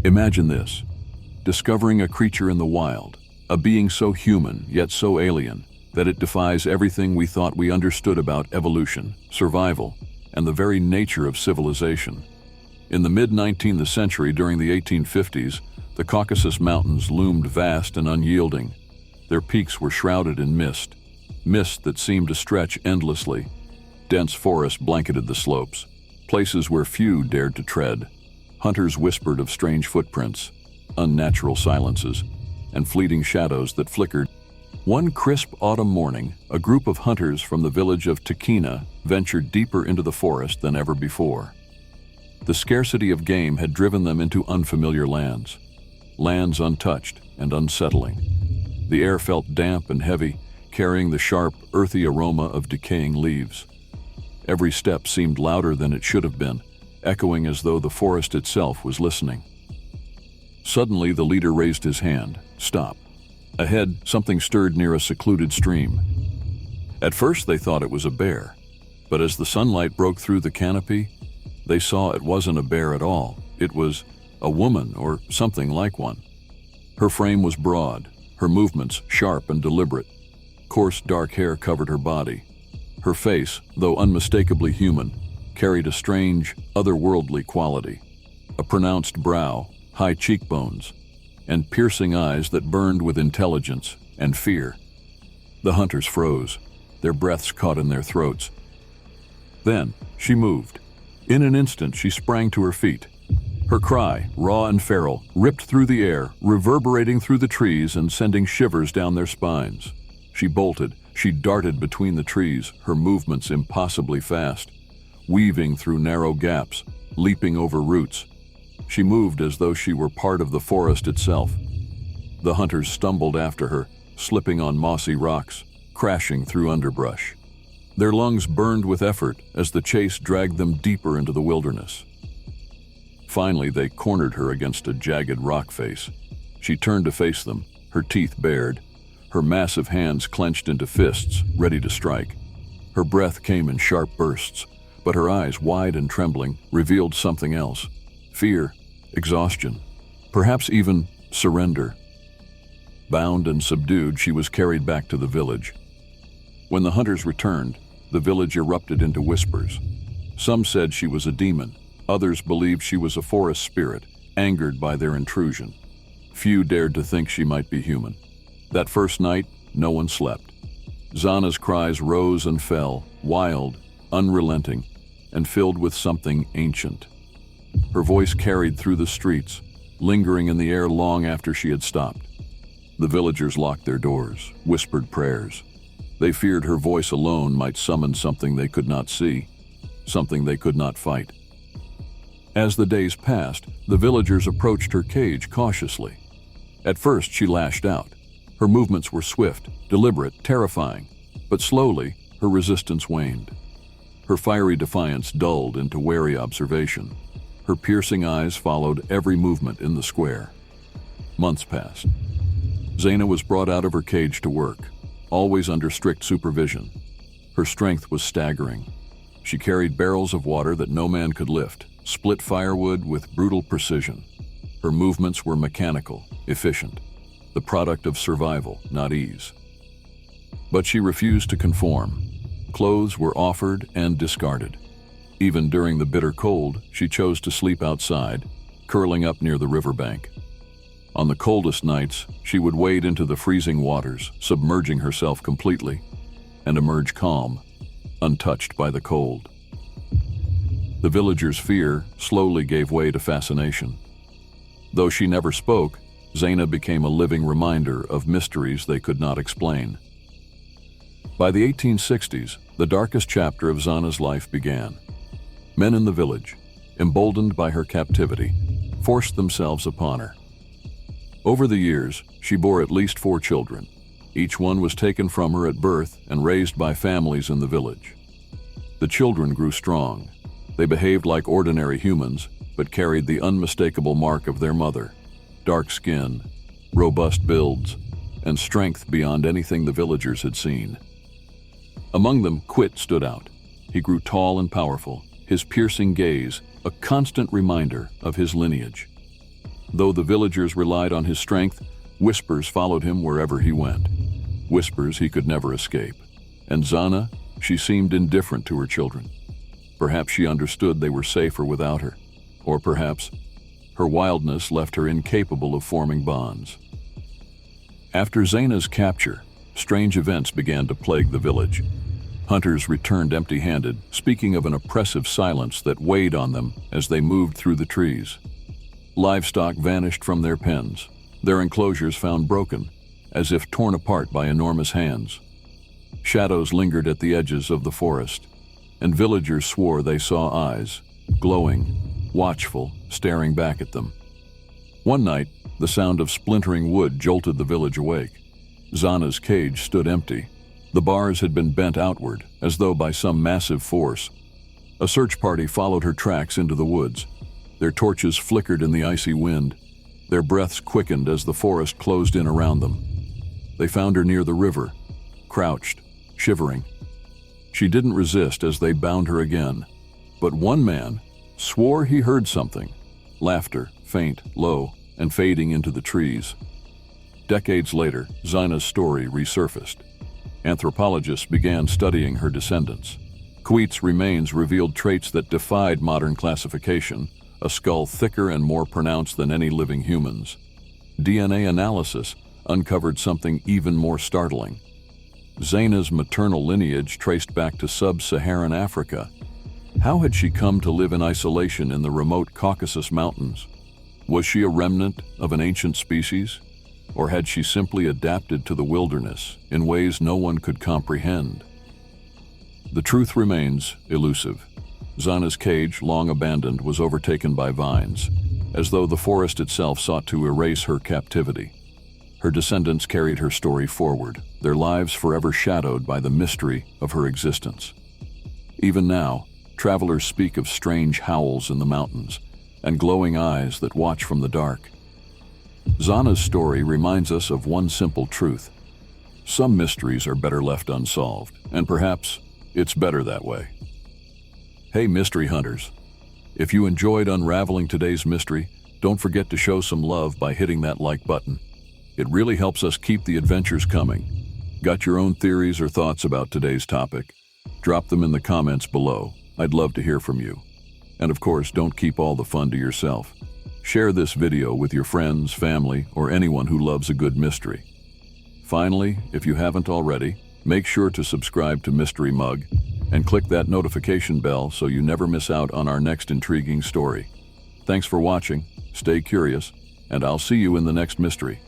Imagine this: discovering a creature in the wild, a being so human yet so alien that it defies everything we thought we understood about evolution, survival, and the very nature of civilization. In the mid-19th century, during the 1850s, the Caucasus Mountains loomed vast and unyielding. Their peaks were shrouded in mist that seemed to stretch endlessly. Dense forest blanketed the slopes, places where few dared to tread. Hunters whispered of strange footprints, unnatural silences, and fleeting shadows that flickered. One crisp autumn morning, a group of hunters from the village of Tikhina ventured deeper into the forest than ever before. The scarcity of game had driven them into unfamiliar lands untouched and unsettling. The air felt damp and heavy, carrying the sharp, earthy aroma of decaying leaves. Every step seemed louder than it should have been, echoing as though the forest itself was listening. Suddenly, the leader raised his hand. "Stop." Ahead, something stirred near a secluded stream. At first, they thought it was a bear, but as the sunlight broke through the canopy, they saw it wasn't a bear at all. It was a woman, or something like one. Her frame was broad, her movements sharp and deliberate. Coarse dark hair covered her body. Her face, though unmistakably human, carried a strange, otherworldly quality. A pronounced brow, high cheekbones, and piercing eyes that burned with intelligence and fear. The hunters froze, their breaths caught in their throats. Then she moved. In an instant, she sprang to her feet. Her cry, raw and feral, ripped through the air, reverberating through the trees and sending shivers down their spines. She bolted, she darted between the trees, her movements impossibly fast, weaving through narrow gaps, leaping over roots. She moved as though she were part of the forest itself. The hunters stumbled after her, slipping on mossy rocks, crashing through underbrush. Their lungs burned with effort as the chase dragged them deeper into the wilderness. Finally, they cornered her against a jagged rock face. She turned to face them, her teeth bared, her massive hands clenched into fists, ready to strike. Her breath came in sharp bursts, but her eyes, wide and trembling, revealed something else: fear, exhaustion, perhaps even surrender. Bound and subdued, she was carried back to the village. When the hunters returned, the village erupted into whispers. Some said she was a demon. Others believed she was a forest spirit, angered by their intrusion. Few dared to think she might be human. That first night, no one slept. Zana's cries rose and fell, wild, unrelenting, and filled with something ancient. Her voice carried through the streets, lingering in the air long after she had stopped. The villagers locked their doors, whispered prayers. They feared her voice alone might summon something they could not see, something they could not fight. As the days passed, the villagers approached her cage cautiously. At first, she lashed out. Her movements were swift, deliberate, terrifying, but slowly, her resistance waned. Her fiery defiance dulled into wary observation. Her piercing eyes followed every movement in the square. Months passed. Zana was brought out of her cage to work, always under strict supervision. Her strength was staggering. She carried barrels of water that no man could lift, split firewood with brutal precision. Her movements were mechanical, efficient, the product of survival, not ease. But she refused to conform. Clothes were offered and discarded. Even during the bitter cold, she chose to sleep outside, curling up near the riverbank. On the coldest nights, she would wade into the freezing waters, submerging herself completely, and emerge calm, untouched by the cold. The villagers' fear slowly gave way to fascination. Though she never spoke, Zana became a living reminder of mysteries they could not explain. By the 1860s, the darkest chapter of Zana's life began. Men in the village, emboldened by her captivity, forced themselves upon her. Over the years, she bore at least 4 children. Each one was taken from her at birth and raised by families in the village. The children grew strong. They behaved like ordinary humans, but carried the unmistakable mark of their mother: dark skin, robust builds, and strength beyond anything the villagers had seen. Among them, Quit stood out. He grew tall and powerful, his piercing gaze a constant reminder of his lineage. Though the villagers relied on his strength, whispers followed him wherever he went. Whispers he could never escape. And Zana, she seemed indifferent to her children. Perhaps she understood they were safer without her. Or perhaps her wildness left her incapable of forming bonds. After Zana's capture, strange events began to plague the village. Hunters returned empty-handed, speaking of an oppressive silence that weighed on them as they moved through the trees. Livestock vanished from their pens, their enclosures found broken, as if torn apart by enormous hands. Shadows lingered at the edges of the forest, and villagers swore they saw eyes, glowing, watchful, staring back at them. One night, the sound of splintering wood jolted the village awake. Zana's cage stood empty. The bars had been bent outward, as though by some massive force. A search party followed her tracks into the woods. Their torches flickered in the icy wind. Their breaths quickened as the forest closed in around them. They found her near the river, crouched, shivering. She didn't resist as they bound her again. But one man swore he heard something. Laughter, faint, low, and fading into the trees. Decades later, Zana's story resurfaced. Anthropologists began studying her descendants. Kuit's remains revealed traits that defied modern classification, a skull thicker and more pronounced than any living humans. DNA analysis uncovered something even more startling. Zana's maternal lineage traced back to sub-Saharan Africa. How had she come to live in isolation in the remote Caucasus Mountains? Was she a remnant of an ancient species? Or had she simply adapted to the wilderness in ways no one could comprehend? The truth remains elusive. Zana's cage, long abandoned, was overtaken by vines, as though the forest itself sought to erase her captivity. Her descendants carried her story forward, their lives forever shadowed by the mystery of her existence. Even now, travelers speak of strange howls in the mountains and glowing eyes that watch from the dark. Zana's story reminds us of one simple truth. Some mysteries are better left unsolved, and perhaps it's better that way. Hey, mystery hunters. If you enjoyed unraveling today's mystery, don't forget to show some love by hitting that like button. It really helps us keep the adventures coming. Got your own theories or thoughts about today's topic? Drop them in the comments below. I'd love to hear from you. And of course, don't keep all the fun to yourself. Share this video with your friends, family, or anyone who loves a good mystery. Finally, if you haven't already, make sure to subscribe to Mystery Mug and click that notification bell so you never miss out on our next intriguing story. Thanks for watching, stay curious, and I'll see you in the next mystery.